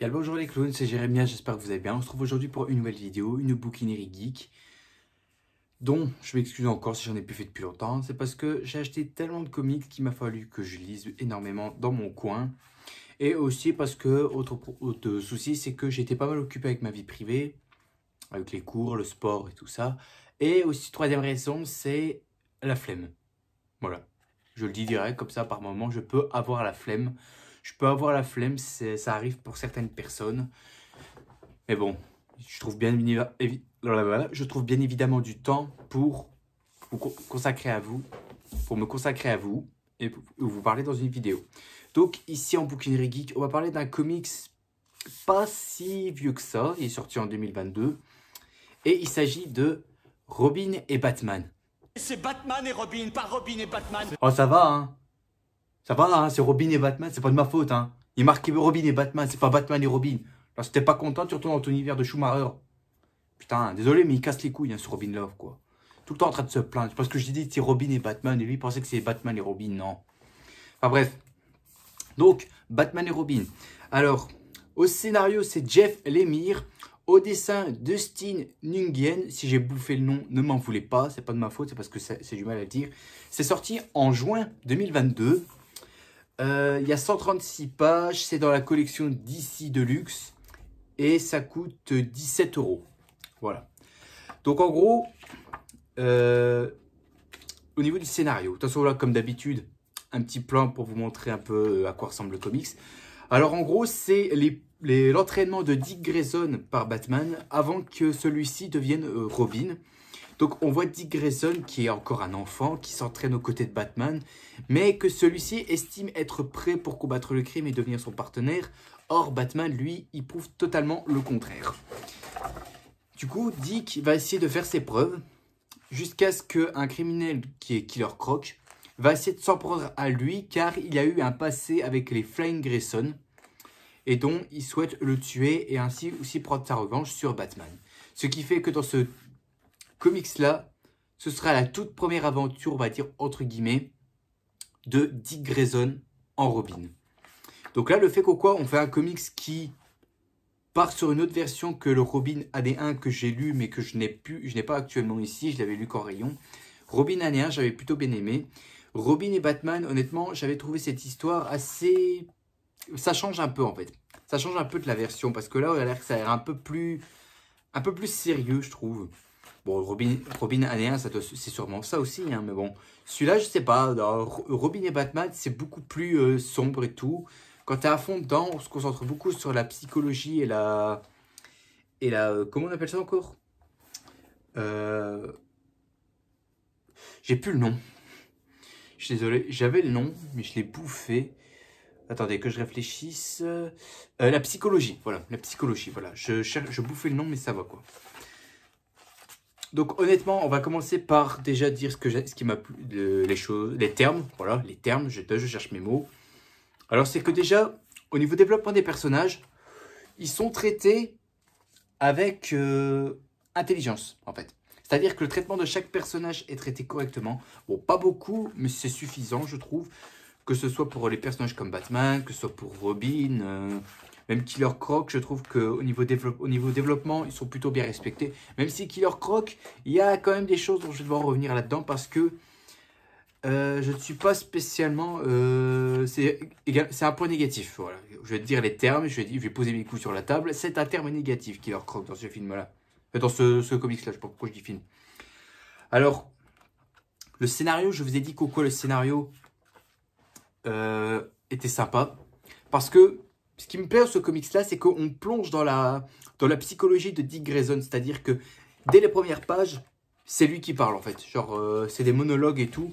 Bien le bonjour les clowns, c'est Jérémia, j'espère que vous allez bien. On se trouve aujourd'hui pour une nouvelle vidéo, une bouquinerie geek, dont je m'excuse encore si j'en ai plus fait depuis longtemps. C'est parce que j'ai acheté tellement de comics qu'il m'a fallu que je lise énormément dans mon coin. Et aussi parce que, autre souci, c'est que j'étais pas mal occupé avec ma vie privée, avec les cours, le sport et tout ça. Et aussi, troisième raison, c'est la flemme. Voilà, je le dis direct, comme ça par moment, je peux avoir la flemme. Je peux avoir la flemme, ça arrive pour certaines personnes. Mais bon, je trouve bien, je trouve bien évidemment du temps pour consacrer à vous, pour me consacrer à vous et pour vous parler dans une vidéo. Donc ici en Bouquinerie Geek, on va parler d'un comics pas si vieux que ça. Il est sorti en 2022 et il s'agit de Robin et Batman. C'est Batman et Robin, pas Robin et Batman. Oh ça va hein. Ça va hein, c'est Robin et Batman, c'est pas de ma faute hein. Il marque Robin et Batman, c'est pas Batman et Robin. Alors si t'es pas content, tu retournes dans ton univers de Schumacher. Putain, désolé mais il casse les couilles hein, ce Robin Love quoi. Tout le temps en train de se plaindre. Parce que je dis c'est Robin et Batman et lui il pensait que c'est Batman et Robin, non. Enfin bref. Donc, Batman et Robin. Alors, au scénario, c'est Jeff Lemire. Au dessin, Dustin Nguyen. Si j'ai bouffé le nom, ne m'en voulez pas. C'est pas de ma faute, c'est parce que c'est du mal à dire. C'est sorti en juin 2022. Il y a 136 pages. C'est dans la collection DC Deluxe. Et ça coûte 17 €. Voilà. Donc, en gros, au niveau du scénario, de toute façon, là, comme d'habitude, un petit plan pour vous montrer un peu à quoi ressemble le comics. Alors en gros, c'est l'entraînement de Dick Grayson par Batman avant que celui-ci devienne Robin. Donc on voit Dick Grayson qui est encore un enfant, qui s'entraîne aux côtés de Batman, mais que celui-ci estime être prêt pour combattre le crime et devenir son partenaire. Or Batman, lui, il prouve totalement le contraire. Du coup, Dick va essayer de faire ses preuves jusqu'à ce qu'un criminel qui est Killer Croc va essayer de s'en prendre à lui car il a eu un passé avec les Flying Grayson et dont il souhaite le tuer et ainsi aussi prendre sa revanche sur Batman. Ce qui fait que dans ce comics-là, ce sera la toute première aventure, on va dire entre guillemets, de Dick Grayson en Robin. Donc là, le fait qu'au quoi, on fait un comics qui part sur une autre version que le Robin année 1 que j'ai lu mais que je n'ai pas actuellement ici, je l'avais lu qu'en rayon. Robin année 1, j'avais plutôt bien aimé. Robin et Batman, honnêtement, j'avais trouvé cette histoire assez... Ça change un peu, en fait. Ça change un peu de la version, parce que là, on a l'air que ça a l'air un peu plus sérieux, je trouve. Bon, Robin année 1, c'est sûrement ça aussi, hein, mais bon. Celui-là, je sais pas, Robin et Batman, c'est beaucoup plus sombre et tout. Quand t'es à fond dedans, on se concentre beaucoup sur la psychologie et la... comment on appelle ça encore J'ai plus le nom. Je suis désolé, j'avais le nom, mais je l'ai bouffé. Attendez, que je réfléchisse. La psychologie, voilà, la psychologie, voilà. Je bouffais le nom, mais ça va, quoi. Donc, honnêtement, on va commencer par déjà dire ce qui m'a plu, les termes, voilà, les termes, je cherche mes mots. Alors, c'est que déjà, au niveau développement des personnages, ils sont traités avec intelligence, en fait. C'est-à-dire que le traitement de chaque personnage est traité correctement. Bon, pas beaucoup, mais c'est suffisant, je trouve. Que ce soit pour les personnages comme Batman, que ce soit pour Robin, même Killer Croc, je trouve qu'au niveau, développement, ils sont plutôt bien respectés. Même si Killer Croc, il y a quand même des choses dont je vais devoir revenir là-dedans parce que je ne suis pas spécialement... c'est un point négatif, voilà. Je vais te dire les termes, je vais poser mes coups sur la table. C'est un terme négatif, Killer Croc, dans ce film-là. Dans ce comics-là, je ne sais pas pourquoi je dis film. Alors, le scénario, je vous ai dit qu'au le scénario était sympa. Parce que ce qui me plaît dans ce comics-là, c'est qu'on plonge dans la psychologie de Dick Grayson. C'est-à-dire que dès les premières pages, c'est lui qui parle en fait. Genre, c'est des monologues et tout.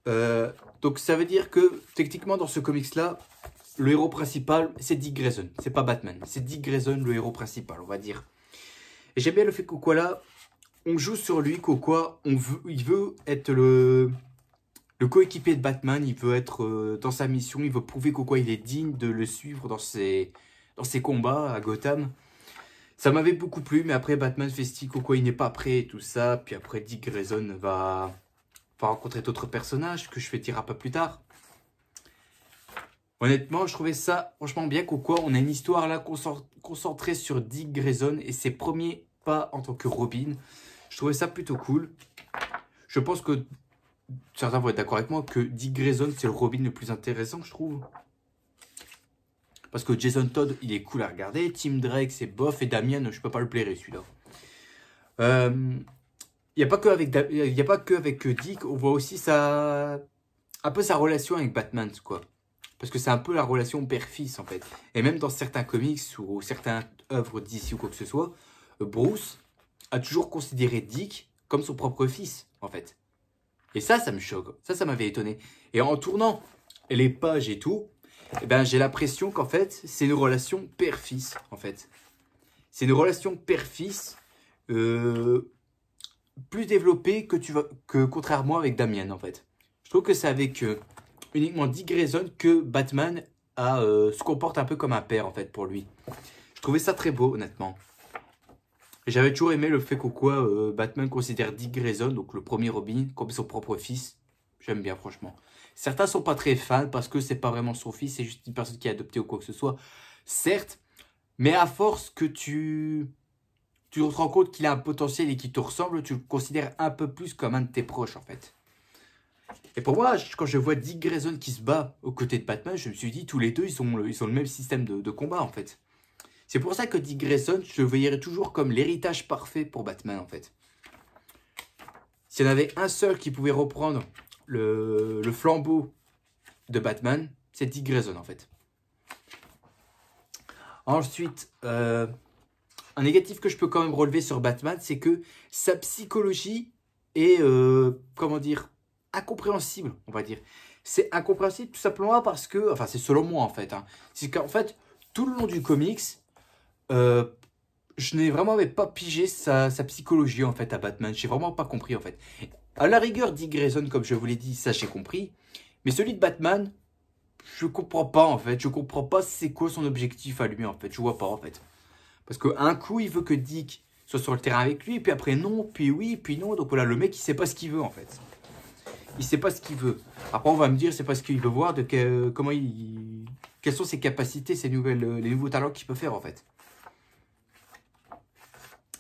Donc ça veut dire que, techniquement, dans ce comics-là, le héros principal, c'est Dick Grayson. C'est pas Batman. C'est Dick Grayson, le héros principal, on va dire. Et j'aime bien le fait qu'au quoi là, on joue sur lui, qu'au quoi il veut être le coéquipier de Batman, il veut être dans sa mission, il veut prouver qu'au quoi il est digne de le suivre dans ses combats à Gotham. Ça m'avait beaucoup plu, mais après Batman fait style qu'au quoi il n'est pas prêt et tout ça. Puis après Dick Grayson va rencontrer d'autres personnages que je vais dire un peu plus tard. Honnêtement, je trouvais ça franchement bien quoi. On a une histoire là concentrée sur Dick Grayson et ses premiers pas en tant que Robin. Je trouvais ça plutôt cool. Je pense que certains vont être d'accord avec moi que Dick Grayson, c'est le Robin le plus intéressant, je trouve. Parce que Jason Todd, il est cool à regarder. Tim Drake, c'est bof. Et Damien, je peux pas le blairer, celui-là. Il n'y a pas que avec Dick. On voit aussi un peu sa relation avec Batman, quoi. Parce que c'est un peu la relation père-fils, en fait. Et même dans certains comics ou certaines œuvres d'ici ou quoi que ce soit, Bruce a toujours considéré Dick comme son propre fils, en fait. Et ça me choque. Ça m'avait étonné. Et en tournant les pages et tout, eh ben, j'ai l'impression qu'en fait, c'est une relation père-fils, en fait. C'est une relation père-fils plus développée que contrairement avec Damien, en fait. Je trouve que c'est avec uniquement Dick Grayson que Batman se comporte un peu comme un père, en fait, pour lui. Je trouvais ça très beau, honnêtement. J'avais toujours aimé le fait que Batman considère Dick Grayson, donc le premier Robin, comme son propre fils. J'aime bien, franchement. Certains sont pas très fans parce que c'est pas vraiment son fils, c'est juste une personne qui est adoptée ou quoi que ce soit. Certes, mais à force que tu te rends compte qu'il a un potentiel et qu'il te ressemble, tu le considères un peu plus comme un de tes proches, en fait. Et pour moi, quand je vois Dick Grayson qui se bat aux côtés de Batman, je me suis dit, tous les deux, ils ont le même système de combat, en fait. C'est pour ça que Dick Grayson, je le verrais toujours comme l'héritage parfait pour Batman, en fait. S'il y en avait un seul qui pouvait reprendre le flambeau de Batman, c'est Dick Grayson, en fait. Ensuite, un négatif que je peux quand même relever sur Batman, c'est que sa psychologie est, comment dire, incompréhensible, on va dire. C'est incompréhensible tout simplement parce que, enfin c'est selon moi en fait, hein, c'est qu'en fait, tout le long du comics, je n'ai vraiment pas pigé sa psychologie en fait à Batman, j'ai vraiment pas compris en fait. À la rigueur, Dick Grayson, comme je vous l'ai dit, ça j'ai compris, mais celui de Batman, je comprends pas en fait, je comprends pas c'est quoi son objectif à lui en fait, je vois pas en fait. Parce qu'un coup, il veut que Dick soit sur le terrain avec lui, puis après non, puis oui, puis non. Donc voilà, le mec, il sait pas ce qu'il veut en fait. Il sait pas ce qu'il veut. Après, on va me dire, c'est pas ce qu'il veut voir, quelles sont ses capacités, les nouveaux talents qu'il peut faire en fait.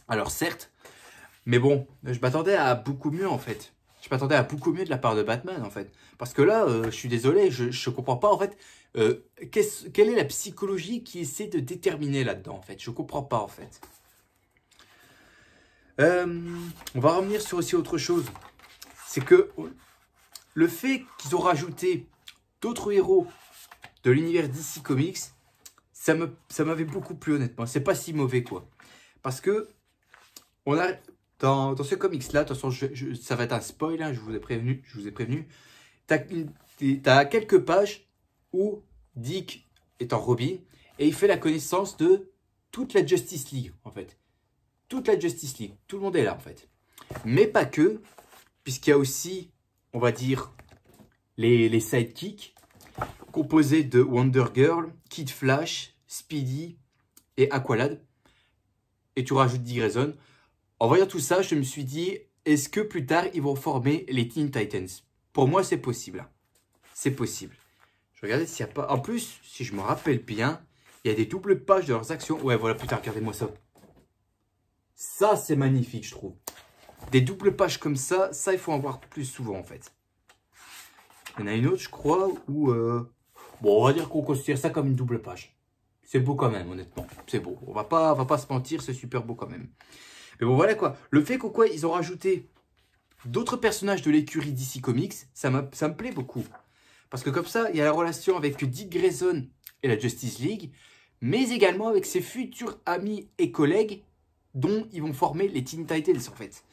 Alors certes, mais bon, je m'attendais à beaucoup mieux en fait. Je m'attendais à beaucoup mieux de la part de Batman en fait. Parce que là, je suis désolé, je comprends pas en fait. Quelle est la psychologie qui essaie de déterminer là-dedans en fait? Je comprends pas en fait. On va revenir sur aussi autre chose. C'est que le fait qu'ils ont rajouté d'autres héros de l'univers DC Comics, ça m'avait beaucoup plu honnêtement. C'est pas si mauvais quoi. Parce que on a dans ce comics là, de toute façon ça va être un spoil, hein, je vous ai prévenu. T'as quelques pages où Dick est en Robin et il fait la connaissance de toute la Justice League en fait. Toute la Justice League, tout le monde est là en fait. Mais pas que, puisqu'il y a aussi, on va dire, les sidekicks composés de Wonder Girl, Kid Flash, Speedy et Aqualad. Et tu rajoutes Dick Grayson. En voyant tout ça, je me suis dit, est-ce que plus tard, ils vont former les Teen Titans? Pour moi, c'est possible. C'est possible. Je regardais s'il n'y a pas... En plus, si je me rappelle bien, il y a des doubles pages de leurs actions. Ouais, voilà, putain, regardez-moi ça. Ça, c'est magnifique, je trouve. Des doubles pages comme ça, il faut en voir plus souvent, en fait. Il y en a une autre, je crois, où... Bon, on va dire qu'on considère ça comme une double page. C'est beau quand même, honnêtement. C'est beau. On va pas se mentir, c'est super beau quand même. Mais bon, voilà quoi. Le fait ils ont rajouté d'autres personnages de l'écurie DC Comics, ça me plaît beaucoup. Parce que comme ça, il y a la relation avec Dick Grayson et la Justice League, mais également avec ses futurs amis et collègues dont ils vont former les Teen Titans en fait.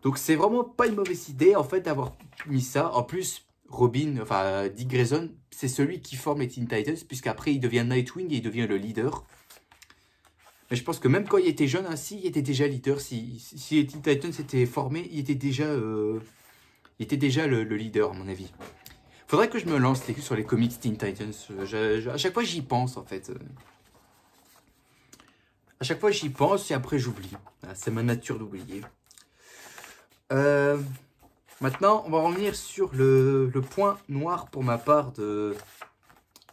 Donc c'est vraiment pas une mauvaise idée en fait d'avoir mis ça. En plus, Dick Grayson, c'est celui qui forme les Teen Titans, puisqu'après il devient Nightwing et il devient le leader. Mais je pense que même quand il était jeune ainsi, il était déjà leader. Si les Teen Titans s'étaient formés, il était déjà le leader à mon avis. Faudrait que je me lance sur les comics Teen Titans. À chaque fois j'y pense en fait. À chaque fois j'y pense et après j'oublie. C'est ma nature d'oublier. Maintenant on va revenir sur le point noir pour ma part de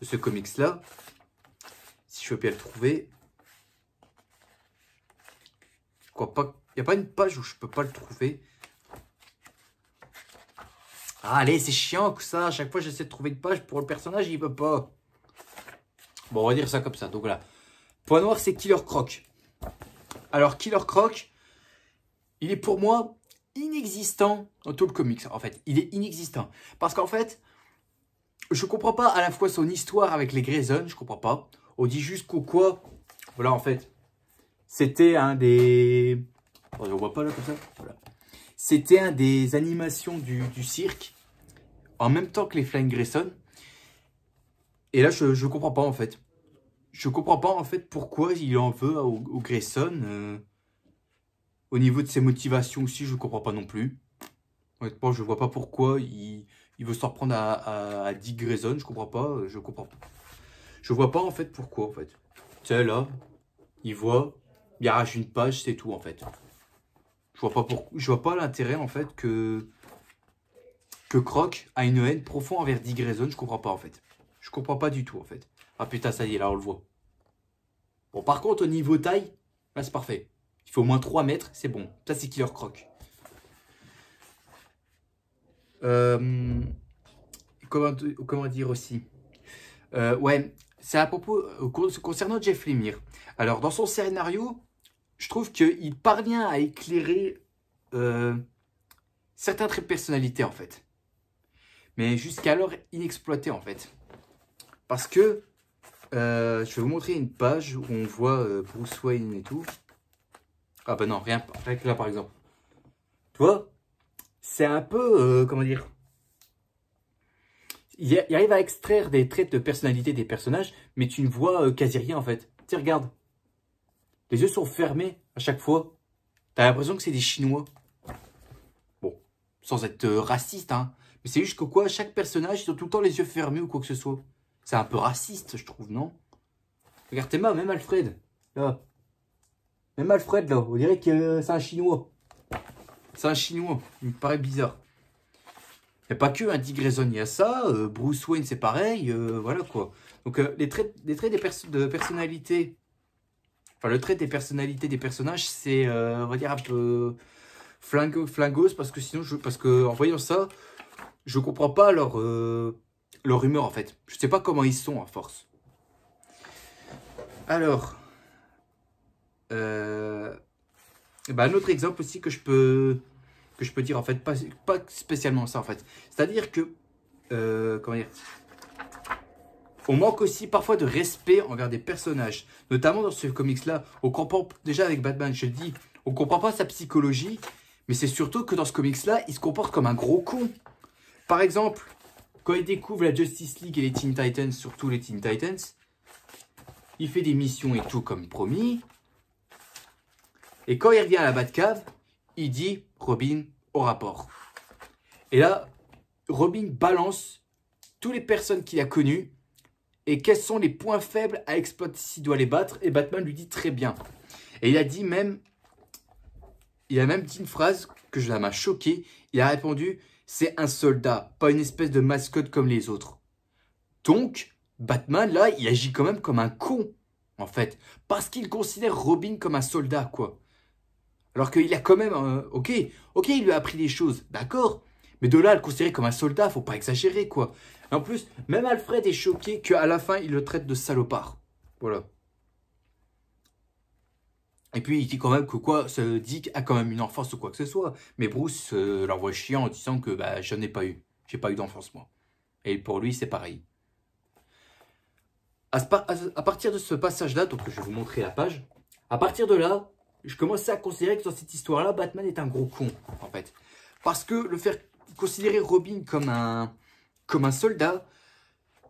de ce comics-là. Si je peux bien le trouver. Je crois pas. Il n'y a pas une page où je peux pas le trouver. Ah, allez, c'est chiant que ça. À chaque fois, j'essaie de trouver une page pour le personnage, il veut pas. Bon, on va dire ça comme ça. Donc voilà. Point noir, c'est Killer Croc. Alors, Killer Croc, il est pour moi inexistant dans tout le comics. En fait, il est inexistant. Parce qu'en fait, je comprends pas à la fois son histoire avec les Grayson, je comprends pas. On dit juste qu'au quoi. Voilà, en fait, c'était un des... Oh, on voit pas là comme ça. Voilà. C'était un des animations du cirque. En même temps que les Flying Grayson. Et là, je comprends pas en fait. Je comprends pas en fait pourquoi il en veut au Grayson. Au niveau de ses motivations aussi, je comprends pas non plus. Honnêtement, je vois pas pourquoi il veut s'en reprendre à Dick Grayson. Je comprends pas. Je comprends pas. Je vois pas en fait pourquoi en fait. Tu sais là, il voit, il arrache une page, c'est tout en fait. Je vois pas l'intérêt en fait que Croc a une haine profonde envers Dick Grayson. Je comprends pas en fait. Je comprends pas du tout en fait. Ah putain, ça y est, là on le voit. Bon, par contre, au niveau taille, là c'est parfait. Il faut au moins 3 mètres, c'est bon. Ça c'est Killer Croc. Comment dire aussi ouais, c'est à propos concernant Jeff Lemire. Alors, dans son scénario, je trouve qu'il parvient à éclairer certains traits de personnalité, en fait. Mais jusqu'alors inexploités, en fait. Parce que, je vais vous montrer une page où on voit Bruce Wayne et tout. Ah bah non, rien que là, par exemple. Tu vois, c'est un peu, comment dire... Il arrive à extraire des traits de personnalité des personnages, mais tu ne vois quasi rien en fait. Tiens, regarde. Les yeux sont fermés à chaque fois. T'as l'impression que c'est des Chinois. Bon, sans être raciste, hein. Mais c'est juste que quoi, chaque personnage, ils ont tout le temps les yeux fermés ou quoi que ce soit. C'est un peu raciste, je trouve, non? Regarde Théma, même Alfred. Là. Même Alfred, là. On dirait que c'est un Chinois. C'est un Chinois. Il me paraît bizarre. Il n'y a pas que un Dick Grayson, il y a ça. Bruce Wayne, c'est pareil. Voilà quoi. Donc, les traits de personnalité. Enfin, le trait des personnalités des personnages, c'est, on va dire, un peu flingos. Parce que sinon, parce que en voyant ça, je comprends pas leur humeur en fait. Je sais pas comment ils sont à force. Alors. Un autre exemple aussi que je peux dire en fait, pas spécialement ça en fait. C'est-à-dire que, comment dire, on manque aussi parfois de respect envers des personnages. Notamment dans ce comics-là, on comprend déjà avec Batman, je le dis, on comprend pas sa psychologie, mais c'est surtout que dans ce comics-là, il se comporte comme un gros con. Par exemple, quand il découvre la Justice League et les Teen Titans, surtout les Teen Titans, il fait des missions et tout comme promis. Et quand il revient à la Batcave, il dit Robin au rapport. Et là, Robin balance toutes les personnes qu'il a connues et quels sont les points faibles à exploiter s'il doit les battre. Et Batman lui dit très bien. Et il a même dit une phrase que ça m'a choqué. Il a répondu, c'est un soldat, pas une espèce de mascotte comme les autres. Donc, Batman, là, il agit quand même comme un con, en fait. Parce qu'il considère Robin comme un soldat, quoi. Alors qu'il a quand même... ok, il lui a appris des choses, d'accord. Mais de là à le considérer comme un soldat, faut pas exagérer, quoi. Et en plus, même Alfred est choqué qu'à la fin, il le traite de salopard. Voilà. Et puis, il dit quand même que quoi, ce Dick a quand même une enfance ou quoi que ce soit. Mais Bruce l'envoie chiant en disant que bah, j'en ai pas eu. J'ai pas eu d'enfance, moi. Et pour lui, c'est pareil. À partir de ce passage-là, donc je vais vous montrer la page. À partir de là, je commençais à considérer que dans cette histoire-là, Batman est un gros con, en fait. Parce que le faire considérer Robin comme un soldat,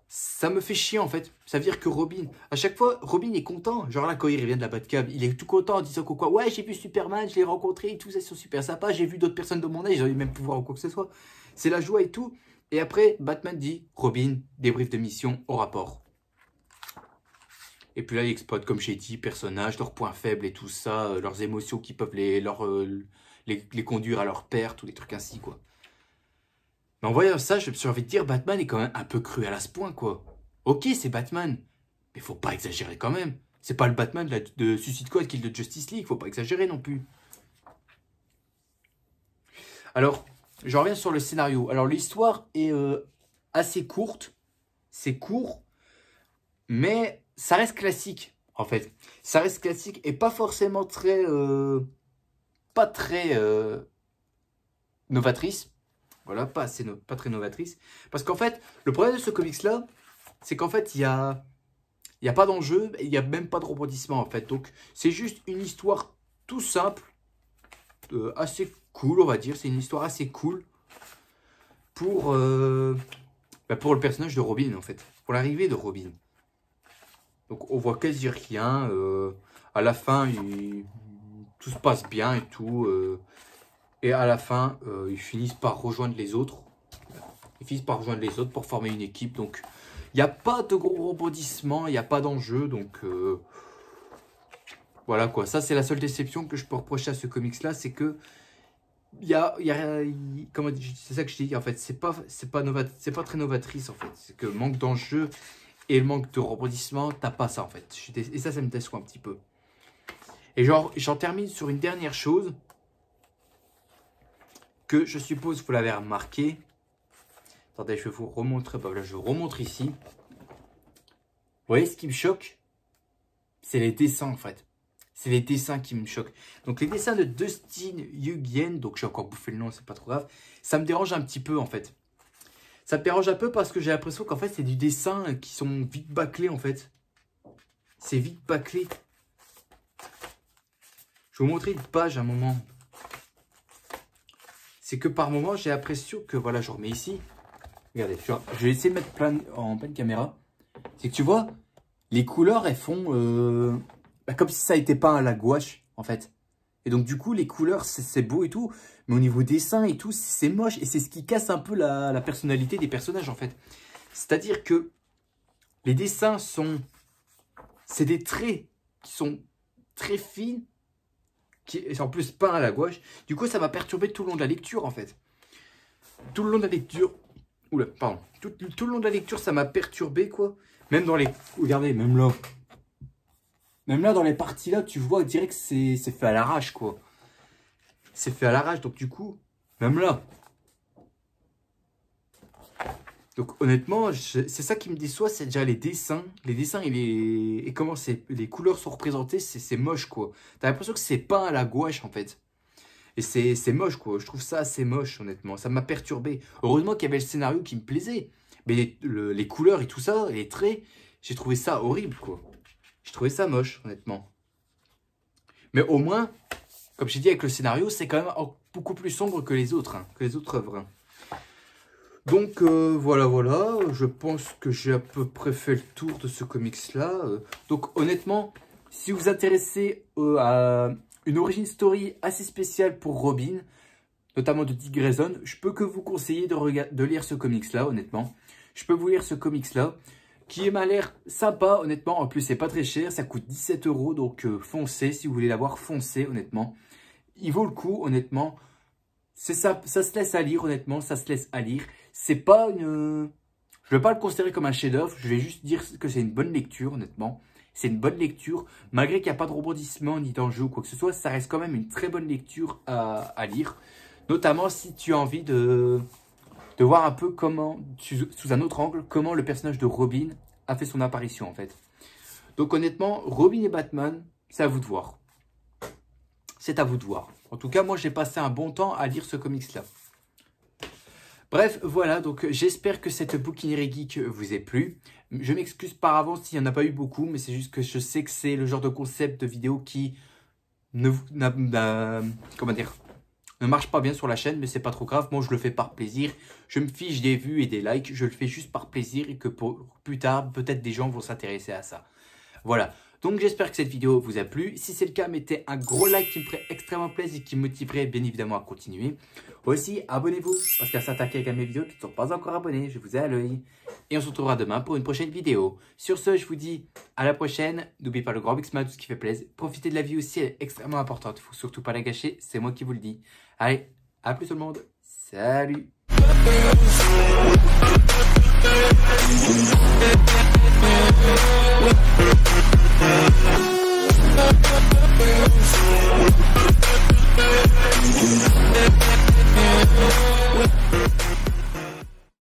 ça me fait chier, en fait. Ça veut dire que Robin, à chaque fois, Robin est content. Genre là, quand il revient de la Batcave, il est tout content en disant que quoi, ouais, j'ai vu Superman, je l'ai rencontré, tout ça, ils sont super sympas, j'ai vu d'autres personnes de mon âge, ils ont eu le même pouvoir ou quoi que ce soit. C'est la joie et tout. Et après, Batman dit, Robin, débrief de mission au rapport. Et puis là, il exploite, comme j'ai dit, personnages, leurs points faibles et tout ça, leurs émotions qui peuvent les conduire à leur perte, tous les trucs ainsi, quoi. Mais en voyant ça, je me suis envie de dire, Batman est quand même un peu cruel à ce point, quoi. Ok, c'est Batman, mais faut pas exagérer quand même. C'est pas le Batman de Suicide Squad qui est de Justice League, faut pas exagérer non plus. Alors, je reviens sur le scénario. Alors, l'histoire est assez courte, c'est court, mais ça reste classique, en fait. Ça reste classique et pas forcément très... pas très novatrice. Voilà, pas très novatrice. Parce qu'en fait, le problème de ce comics-là, c'est qu'en fait, il y a pas d'enjeu, il n'y a même pas de rebondissement, en fait. Donc, c'est juste une histoire tout simple, assez cool, on va dire. C'est une histoire assez cool pour le personnage de Robin, en fait. Pour l'arrivée de Robin. Donc, on voit quasi rien. À la fin, tout se passe bien et tout. Et à la fin, ils finissent par rejoindre les autres. Ils finissent par rejoindre les autres pour former une équipe. Donc, il n'y a pas de gros rebondissement, il n'y a pas d'enjeu. Donc, voilà quoi. Ça, c'est la seule déception que je peux reprocher à ce comics-là. C'est que, c'est ça que je dis, en fait. C'est pas très novatrice, en fait. C'est que manque d'enjeu et le manque de rebondissement, t'as pas ça, en fait. Et ça me déçoit un petit peu. Et j'en termine sur une dernière chose. Que je suppose vous l'avez remarqué. Attendez, je vais vous remontrer. Bah, là, je vous remontre ici. Vous voyez, ce qui me choque, c'est les dessins, en fait. C'est les dessins qui me choquent. Donc, les dessins de Dustin Nguyen, donc j'ai encore bouffé le nom, c'est pas trop grave. Ça me dérange un petit peu, en fait. Ça me dérange un peu parce que j'ai l'impression qu'en fait, c'est du dessin qui sont vite bâclés, en fait. C'est vite bâclé. Je vais vous montrer une page à un moment. C'est que par moment, j'ai l'impression que, voilà, je remets ici. Regardez, je vais essayer de mettre en pleine caméra. C'est que tu vois, les couleurs, elles font comme si ça n'était pas à la gouache, en fait. Et donc, du coup, les couleurs, c'est beau et tout. Mais au niveau dessin et tout, c'est moche. Et c'est ce qui casse un peu la personnalité des personnages, en fait. C'est-à-dire que les dessins sont... C'est des traits qui sont très fines. Qui est en plus peint à la gouache. Du coup, ça m'a perturbé tout le long de la lecture, en fait. Tout le long de la lecture... Oula, pardon. Tout le long de la lecture, ça m'a perturbé, quoi. Même dans les... Regardez, même là. Même là, dans les parties là, tu vois, on dirait que c'est fait à l'arrache, quoi. C'est fait à l'arrache, donc du coup, même là. Donc honnêtement, c'est ça qui me déçoit, c'est déjà les dessins. Les dessins et comment les couleurs sont représentées, c'est moche, quoi. T'as l'impression que c'est peint à la gouache, en fait. Et c'est moche, quoi. Je trouve ça assez moche, honnêtement. Ça m'a perturbé. Heureusement qu'il y avait le scénario qui me plaisait. Mais les couleurs et tout ça, les traits, j'ai trouvé ça horrible, quoi. J'ai trouvé ça moche, honnêtement. Mais au moins, comme j'ai dit avec le scénario, c'est quand même beaucoup plus sombre que les autres, hein, que les autres œuvres. Hein. Donc voilà, je pense que j'ai à peu près fait le tour de ce comics-là. Donc honnêtement, si vous vous intéressez à une origin story assez spéciale pour Robin, notamment de Dick Grayson, je peux que vous conseiller de lire ce comics-là, honnêtement. Je peux vous lire ce comics-là, qui m'a l'air sympa, honnêtement. En plus, c'est pas très cher, ça coûte 17 €, donc foncez, si vous voulez l'avoir, foncez, honnêtement. Il vaut le coup, honnêtement. C'est ça se laisse à lire, honnêtement, ça se laisse à lire. C'est pas une... Je ne vais pas le considérer comme un chef-d'œuvre, je vais juste dire que c'est une bonne lecture, honnêtement. C'est une bonne lecture, malgré qu'il n'y a pas de rebondissement ni d'enjeu ou quoi que ce soit, ça reste quand même une très bonne lecture à lire. Notamment si tu as envie de voir un peu comment, sous un autre angle, comment le personnage de Robin a fait son apparition, en fait. Donc honnêtement, Robin et Batman, c'est à vous de voir. C'est à vous de voir. En tout cas, moi, j'ai passé un bon temps à lire ce comics-là. Bref, voilà, donc j'espère que cette bouquinerie geek vous ait plu. Je m'excuse par avance s'il n'y en a pas eu beaucoup, mais c'est juste que je sais que c'est le genre de concept de vidéo qui ne marche pas bien sur la chaîne, mais c'est pas trop grave. Moi, je le fais par plaisir. Je me fiche des vues et des likes. Je le fais juste par plaisir et que pour plus tard, peut-être des gens vont s'intéresser à ça. Voilà. Donc, j'espère que cette vidéo vous a plu. Si c'est le cas, mettez un gros like qui me ferait extrêmement plaisir et qui me motiverait bien évidemment à continuer. Aussi, abonnez-vous parce qu'à s'attaquer avec mes vidéos qui ne sont pas encore abonnés, je vous ai à l'œil. Et on se retrouvera demain pour une prochaine vidéo. Sur ce, je vous dis à la prochaine. N'oubliez pas le grand big smile, tout ce qui fait plaisir. Profitez de la vie aussi, elle est extrêmement importante. Il ne faut surtout pas la gâcher, c'est moi qui vous le dis. Allez, à plus tout le monde. Salut!